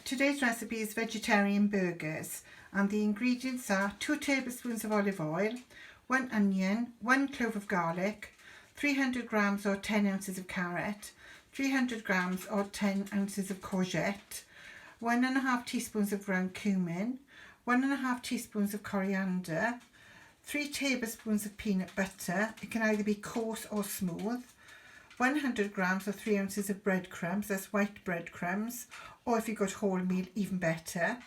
Today's recipe is vegetarian burgers, and the ingredients are 2 tablespoons of olive oil, 1 onion, 1 clove of garlic, 300 grams or 10 ounces of carrot, 300 grams or 10 ounces of courgette, 1.5 teaspoons of ground cumin, 1.5 teaspoons of coriander, 3 tablespoons of peanut butter. It can either be coarse or smooth, 100 grams or 3 ounces of breadcrumbs, that's white breadcrumbs, or if you've got wholemeal, even better,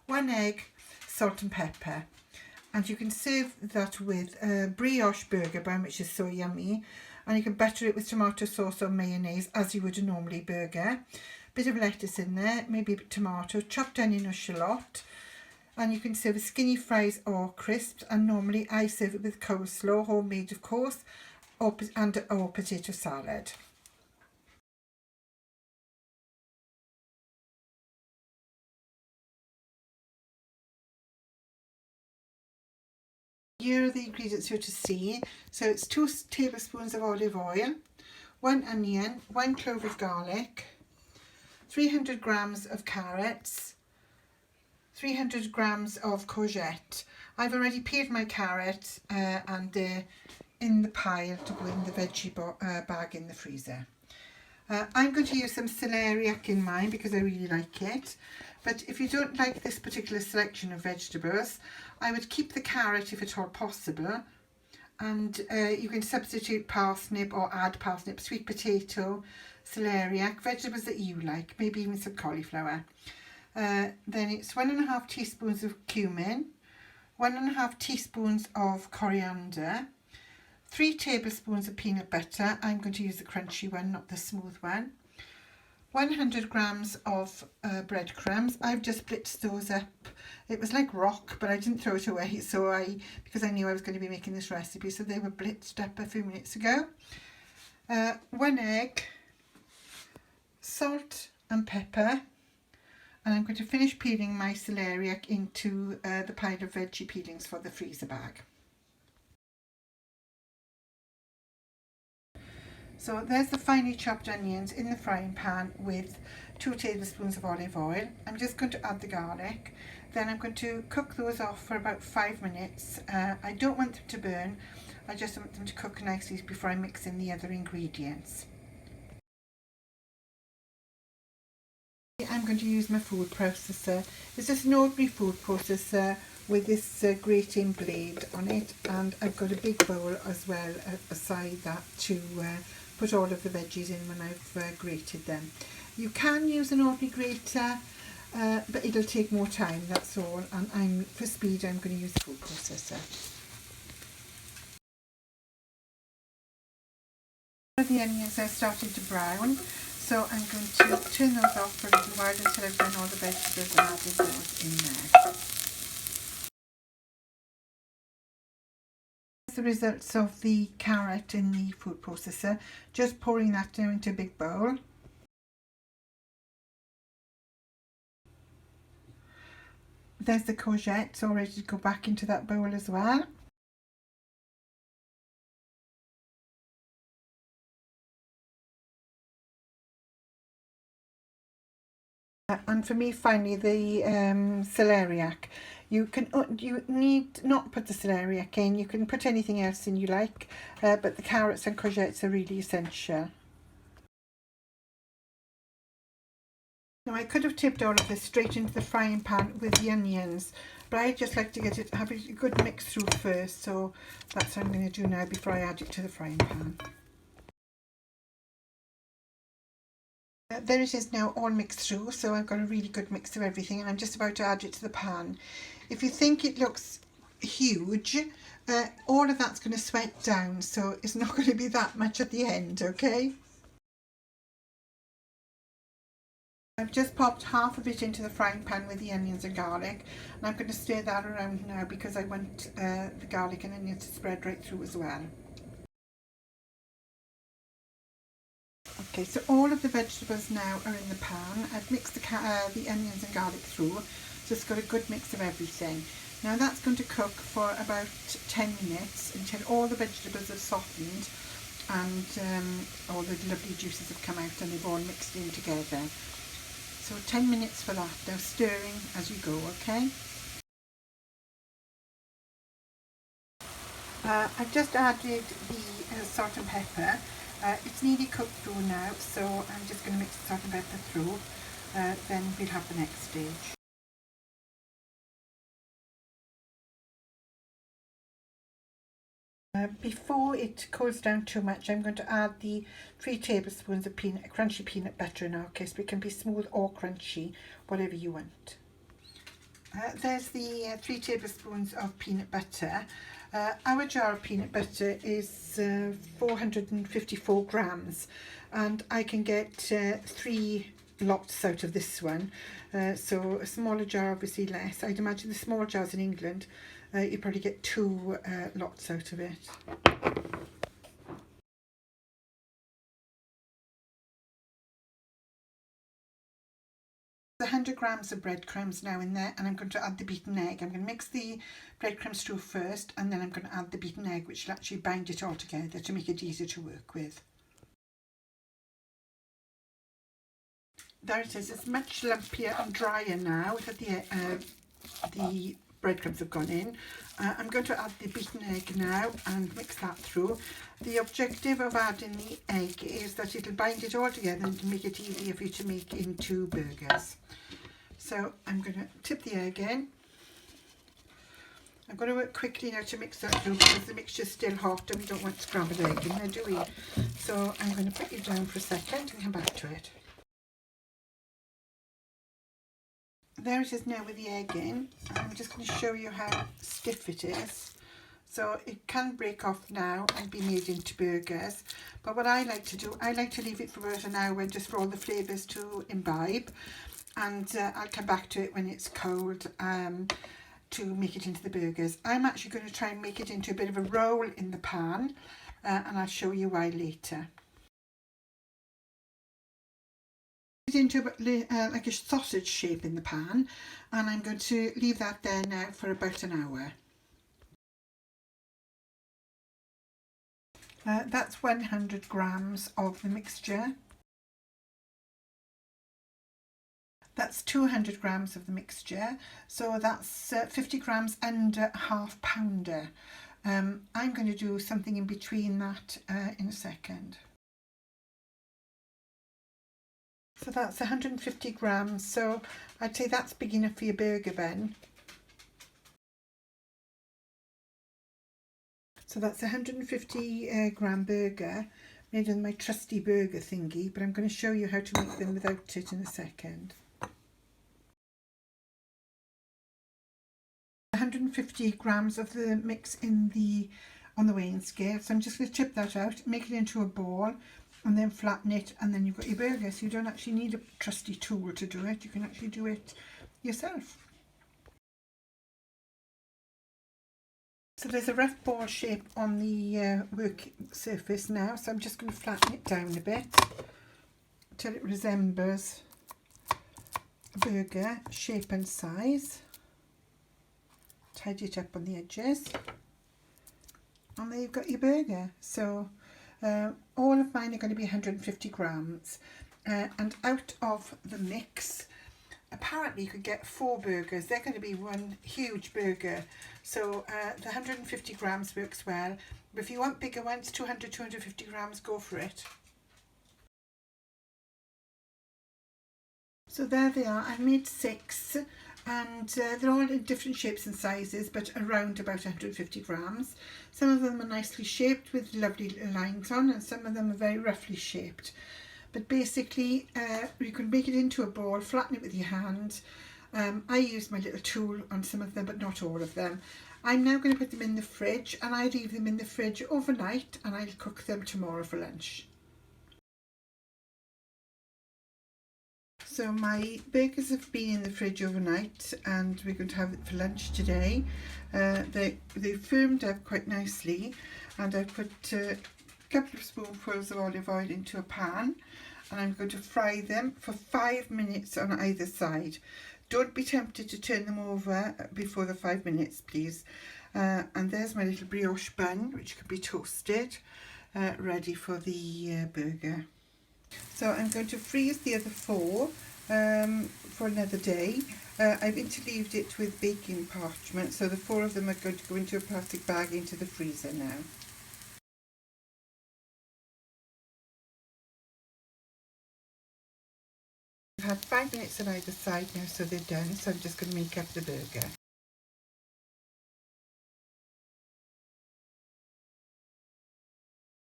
1 egg, salt and pepper. And you can serve that with a brioche burger bun, which is so yummy, and you can butter it with tomato sauce or mayonnaise as you would a normally burger. Bit of lettuce in there, maybe a bit of tomato, chopped onion or shallot, and you can serve with skinny fries or crisps, and normally I serve it with coleslaw, homemade of course, or potato salad. Here are the ingredients you're to see. So it's 2 tablespoons of olive oil, 1 onion, 1 clove of garlic, 300 grams of carrots, 300 grams of courgette. I've already peeled my carrot and they're in the pile to go in the veggie bag in the freezer. I'm going to use some celeriac in mine because I really like it. But if you don't like this particular selection of vegetables, I would keep the carrot if at all possible. And you can substitute parsnip or add parsnip, sweet potato, celeriac, vegetables that you like, maybe even some cauliflower. Then it's 1.5 teaspoons of cumin, 1.5 teaspoons of coriander, 3 tablespoons of peanut butter. I'm going to use the crunchy one, not the smooth one. 100 grams of breadcrumbs. I've just blitzed those up. It was like rock, but I didn't throw it away, because I knew I was going to be making this recipe, so they were blitzed up a few minutes ago. 1 egg, salt and pepper, and I'm going to finish peeling my celeriac into the pile of veggie peelings for the freezer bag. So there's the finely chopped onions in the frying pan with 2 tablespoons of olive oil. I'm just going to add the garlic. Then I'm going to cook those off for about 5 minutes. I don't want them to burn. I just want them to cook nicely before I mix in the other ingredients. I'm going to use my food processor. It's just an ordinary food processor with this grating blade on it, and I've got a big bowl as well aside that to put all of the veggies in when I've grated them. You can use an ordinary grater, but it'll take more time, that's all, and for speed I'm going to use the food processor. The onions are starting to brown, so I'm going to turn those off for a little while until I've done all the vegetables and added those in there. The results of the carrot in the food processor, just pouring that down into a big bowl. There's the courgette all ready to go back into that bowl as well. And for me, finally, the celeriac. You need not put the celeriac in. You can put anything else in you like, but the carrots and courgettes are really essential. Now I could have tipped all of this straight into the frying pan with the onions, but I just like to have a good mix through first, so that's what I'm going to do now before I add it to the frying pan. There it is now, all mixed through, so I've got a really good mix of everything, and I'm just about to add it to the pan. If you think it looks huge, all of that's going to sweat down, so it's not going to be that much at the end, okay? I've just popped half of it into the frying pan with the onions and garlic, and I'm going to stir that around now because I want the garlic and onions to spread right through as well. Okay, so all of the vegetables now are in the pan. I've mixed the onions and garlic through, so it's got a good mix of everything. Now that's going to cook for about 10 minutes until all the vegetables have softened and all the lovely juices have come out and they've all mixed in together. So 10 minutes for that. Now stirring as you go, okay? I've just added the salt and pepper. It's nearly cooked through now, so I'm just going to mix the salt and pepper through. Then we'll have the next stage. Before it cools down too much, I'm going to add the 3 tablespoons of crunchy peanut butter in our case. It can be smooth or crunchy, whatever you want. There's the 3 tablespoons of peanut butter. Our jar of peanut butter is 454 grams, and I can get 3 lots out of this one. So a smaller jar, obviously less. I'd imagine the small jars in England, you probably get 2 lots out of it. 100 grams of breadcrumbs now in there, and I'm going to add the beaten egg. I'm going to mix the breadcrumbs through first, and then I'm going to add the beaten egg, which will actually bind it all together to make it easier to work with. There it is. It's much lumpier and drier now that the breadcrumbs have gone in. I'm going to add the beaten egg now and mix that through. The objective of adding the egg is that it'll bind it all together and to make it easier for you to make into burgers. So I'm going to tip the egg in. I'm going to work quickly now to mix that through because the mixture's still hot and we don't want scrambled egg in there, do we? So I'm going to put you down for a second and come back to it. There it is now with the egg in. I'm just going to show you how stiff it is. So it can break off now and be made into burgers. But what I like to do, I like to leave it for about an hour just for all the flavours to imbibe. And I'll come back to it when it's cold to make it into the burgers. I'm actually going to try and make it into a bit of a roll in the pan. And I'll show you why later. Into like a sausage shape in the pan, and I'm going to leave that there now for about an hour. That's 100 grams of the mixture. That's 200 grams of the mixture, so that's 50 grams under a half pounder. I'm going to do something in between that in a second. So that's 150 grams, so I'd say that's big enough for your burger then. So that's 150 gram burger made on my trusty burger thingy, but I'm going to show you how to make them without it in a second. 150 grams of the mix on the weighing scale, so I'm just going to tip that out, make it into a ball, and then flatten it, and then you've got your burger. So you don't actually need a trusty tool to do it, you can actually do it yourself. So there's a rough ball shape on the work surface now, so I'm just going to flatten it down a bit until it resembles a burger shape and size. Tidy it up on the edges, and there you've got your burger. So all of mine are going to be 150 grams, and out of the mix, apparently you could get 4 burgers. They're going to be one huge burger, so the 150 grams works well. But if you want bigger ones, 250 grams, go for it. So there they are. I've made 6, and they're all in different shapes and sizes, but around about 150 grams. Some of them are nicely shaped with lovely lines on, and some of them are very roughly shaped. But basically, you can make it into a ball, flatten it with your hand. I use my little tool on some of them, but not all of them. I'm now going to put them in the fridge, and I leave them in the fridge overnight, and I'll cook them tomorrow for lunch. So my burgers have been in the fridge overnight, and we're going to have it for lunch today. They firmed up quite nicely, and I've put a couple of spoonfuls of olive oil into a pan, and I'm going to fry them for 5 minutes on either side. Don't be tempted to turn them over before the 5 minutes, please. And there's my little brioche bun, which can be toasted, ready for the burger. So I'm going to freeze the other 4 for another day. I've interleaved it with baking parchment, so the 4 of them are going to go into a plastic bag into the freezer now. I've had 5 minutes on either side now, so they're done, so I'm just going to make up the burger.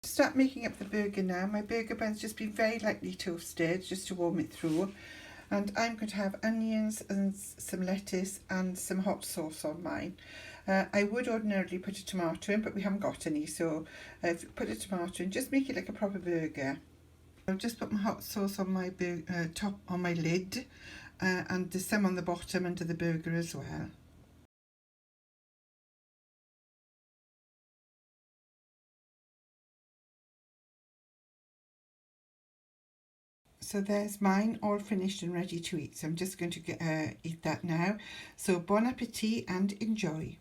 Start making up the burger now. My burger bun's just been very lightly toasted just to warm it through, and I'm going to have onions and some lettuce and some hot sauce on mine. I would ordinarily put a tomato in, but we haven't got any, so I've put a tomato in. Just make it like a proper burger. I've just put my hot sauce on my top on my lid, and there's some on the bottom under the burger as well. So there's mine all finished and ready to eat. So I'm just going to eat that now. So bon appetit and enjoy.